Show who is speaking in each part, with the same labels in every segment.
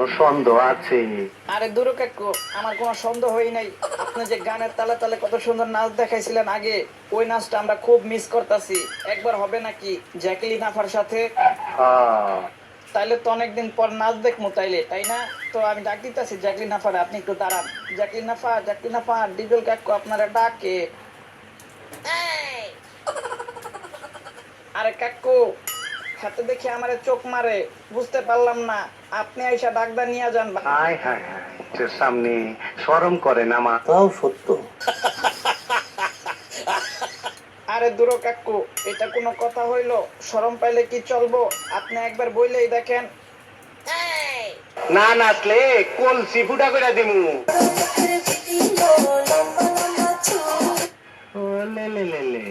Speaker 1: কোনো সন্দেহ আছে?
Speaker 2: আরে দূর কাকু, আমার কোনো সন্দেহ হই নাই। আপনি যে গানের তালে তালে কত সুন্দর নাচ দেখাইছিলেন আগে, ওই নাচটা আমরা খুব মিস করতেছি। একবার হবে নাকি জ্যাকলিন আফার সাথে?
Speaker 1: হ্যাঁ।
Speaker 2: তাইলে তো অনেকদিন পর নাচ দেখবো তাইলে, তাই না? তো আমি ডাক দিতেছি জ্যাকলিন আফার, আপনি একটু দাঁড়ান। জ্যাকলিন আফা, জ্যাকলিন আফা, ডিজল কাকু আপনারা ডাকে। আরে কাকু, হাতে দেখি আমারে চোখ মারে, বুঝতে পারলাম না। আপনি আইসা ডাকদা নিয়ে যান।
Speaker 1: হায় হায় হায়, তোর সামনে শরম করে না মা? তাও সত্য।
Speaker 2: আরে দূর কাকু, এটা কোনো কথা হইলো? শরম পাইলে কি চলবো? আপনি একবার বইলেই দেখেন।
Speaker 1: না নাচলে কলসি ফুটা করে দিমু। ও লে লে লে লে।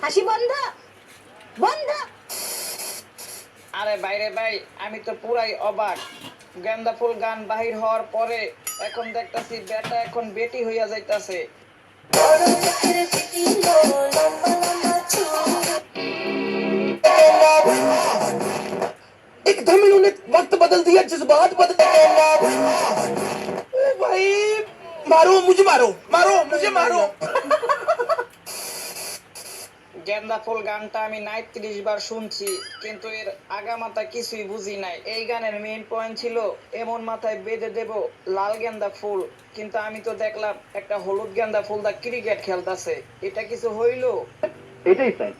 Speaker 3: হাসি বন্ধ বন্ধ।
Speaker 2: আরে বাইরে ভাই, আমি তো পুরাই অবাক। গেন্দা ফুল গান বাহির হওয়ার পরে এখন দেখতাছি বেটা এখন বেটি হইয়া যাইতাছে।
Speaker 4: एकदम इन्होंने वक्त बदल दिया, जज्बात बदल। ओ भाई, मारो मुझे, मारो मारो मुझे, मारो।
Speaker 2: গেন্দা ফুল গানটা আমি ৩৯ বার শুনছি, কিন্তু এর আগামাথা কিছুই বুঝি নাই। এই গানের মেইন পয়েন্ট ছিল এমন মাথায় বেঁধে দেব লাল গেন্দা ফুল, কিন্তু আমি তো দেখলাম একটা হলুদ গেন্দা ফুল দা ক্রিকেট খেলতাছে। এটা কিছু হইলো?
Speaker 1: এটাই তাই।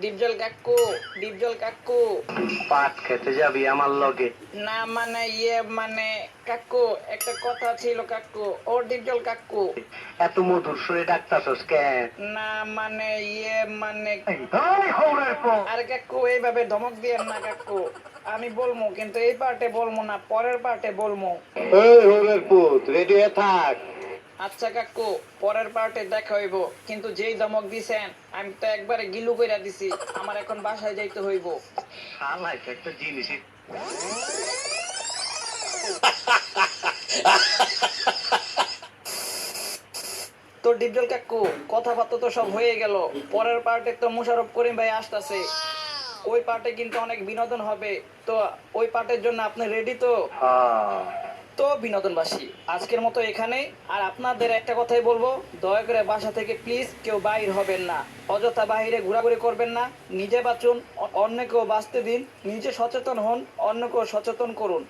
Speaker 2: ডিপজল কাকু, ডিপজল কাকু।
Speaker 1: পাট খেতে যাবি আমার লগে?
Speaker 2: না মানে মানে কাকু, একটা কথা ছিল কাকু। ও ডিপজল কাকু।
Speaker 1: এত মধুর সুরে ডাকতাছস কেন?
Speaker 2: না মানে মানে।
Speaker 1: এই হৌরের পর।
Speaker 2: আরে কাকু, এইভাবে ধমক দিয়েন না কাকু। আমি বলবো, কিন্তু এই পার্টে বলবো না, পরের পার্টে বলবো।
Speaker 1: এই হৌরের পুত, রেডি হয়ে থাক।
Speaker 2: আচ্ছা কাকু, পরের পার্টে দেখা হইব। কিন্তু যেই ধমক দিছেন আমি তো একবারে গিলু কইরা দিছি। আমার এখন বাসায় যাইতে হইব।
Speaker 1: শালা এটা একটা জিনিস।
Speaker 2: তো ডিপজল কাকু, কথাবার্তা তো সব হয়ে গেল। পরের পার্টে তো মোশাররফ করিম ভাই আসতেছে। ওই পার্টে কিন্তু অনেক বিনোদন হবে। তো ওই পার্টের জন্য আপনি রেডি তো?
Speaker 1: হ্যাঁ।
Speaker 2: তো বিনোদনবাসী, আজকের মতো এখানেই। আর আপনাদের একটা কথাই বলবো, দয়া করে বাসা থেকে প্লিজ কেউ বাইর হবেন না। অযথা বাইরে ঘোরাঘুরি করবেন না। নিজে বাঁচুন, অন্যকেও বাঁচতে দিন। নিজে সচেতন হন, অন্যকেও সচেতন করুন।